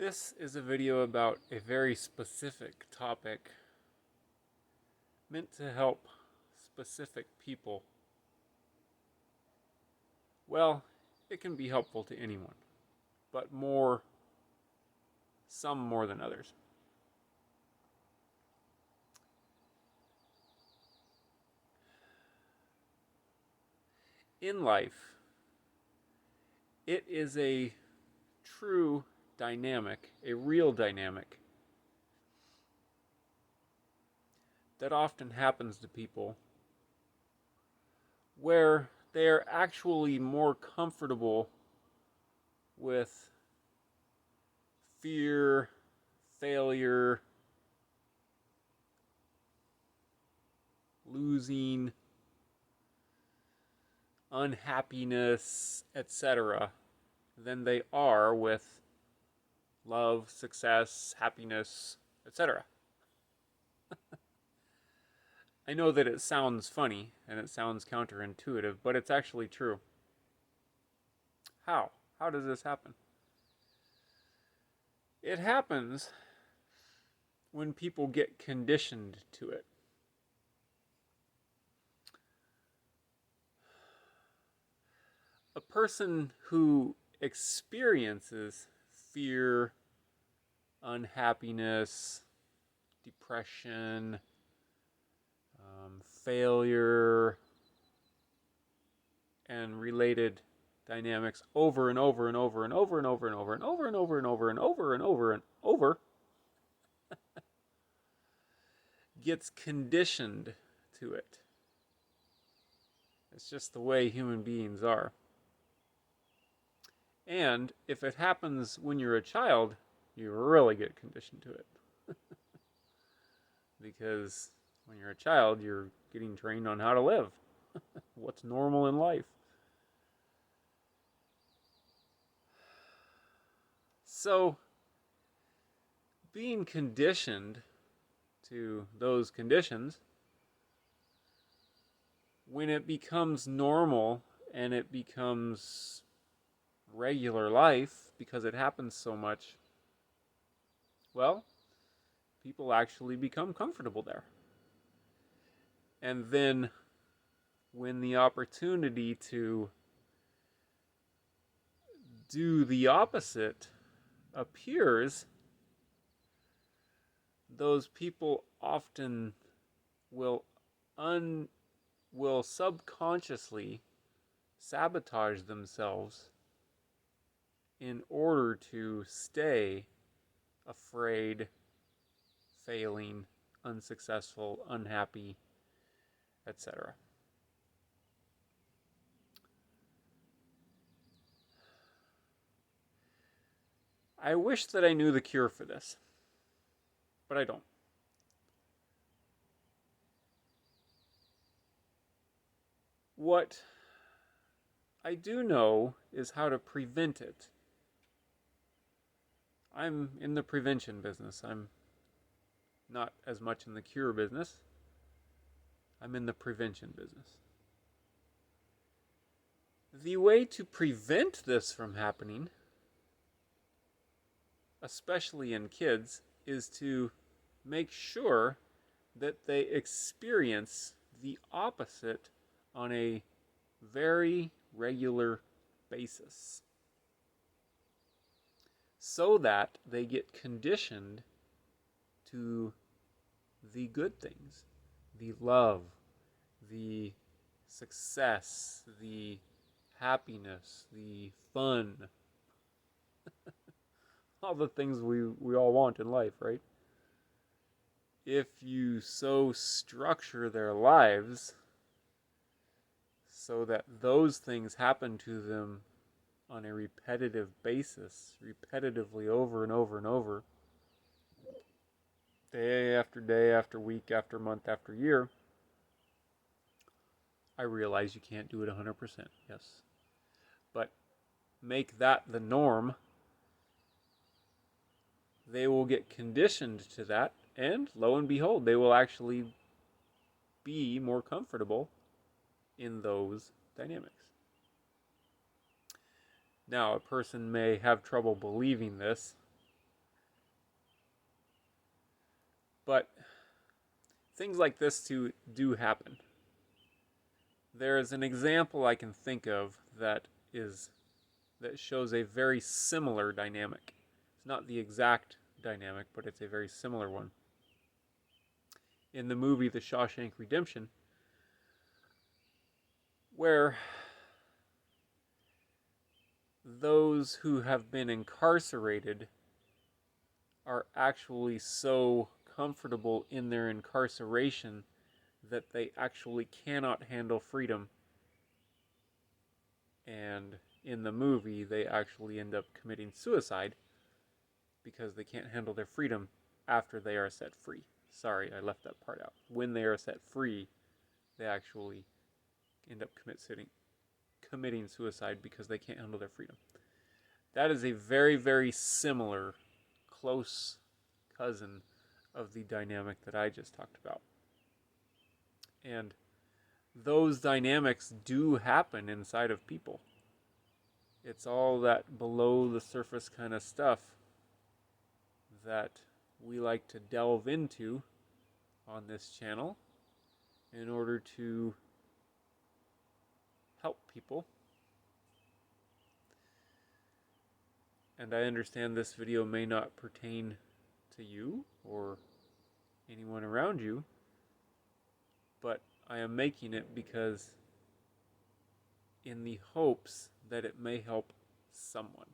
This is a video about a very specific topic meant to help specific people. Well, it can be helpful to anyone, but some more than others. In life, it is a true dynamic, a real dynamic, that often happens to people where they are actually more comfortable with fear, failure, losing, unhappiness, etc., than they are with love, success, happiness, etc. I know that it sounds funny and it sounds counterintuitive, but it's actually true. How? How does this happen? It happens when people get conditioned to it. A person who experiences fear, unhappiness, depression, failure, and related dynamics over and over and over and over and over and over and over and over and over and over and over and over gets conditioned to it. It's just the way human beings are. And if it happens when you're a child, you really get conditioned to it. Because when you're a child, you're getting trained on how to live, what's normal in life. So, being conditioned to those conditions, when it becomes normal and it becomes regular life because it happens so much, well, people actually become comfortable there. And then when the opportunity to do the opposite appears, those people often will subconsciously sabotage themselves in order to stay afraid, failing, unsuccessful, unhappy, etc. I wish that I knew the cure for this, but I don't. What I do know is how to prevent it. I'm in the prevention business. I'm not as much in the cure business. I'm in the prevention business. The way to prevent this from happening, especially in kids, is to make sure that they experience the opposite on a very regular basis, so that they get conditioned to the good things, the love, the success, the happiness, the fun, all the things we all want in life, right? If you so structure their lives so that those things happen to them on a repetitive basis, repetitively over and over and over, day after week after month after year, I realize you can't do it 100%, yes. But make that the norm, they will get conditioned to that, and lo and behold, they will actually be more comfortable in those dynamics. Now, a person may have trouble believing this, But things like this do happen. There is an example I can think of that shows a very similar dynamic. It's not the exact dynamic, but it's a very similar one. In the movie The Shawshank Redemption, where those who have been incarcerated are actually so comfortable in their incarceration that they actually cannot handle freedom. And in the movie, they actually end up committing suicide because they can't handle their freedom after they are set free. Sorry, I left that part out. When they are set free, they actually end up committing suicide because they can't handle their freedom. That is a very, very similar, close cousin of the dynamic that I just talked about. And those dynamics do happen inside of people. It's all that below the surface kind of stuff that we like to delve into on this channel in order to help people. And I understand this video may not pertain to you or anyone around you, but I am making it because in the hopes that it may help someone.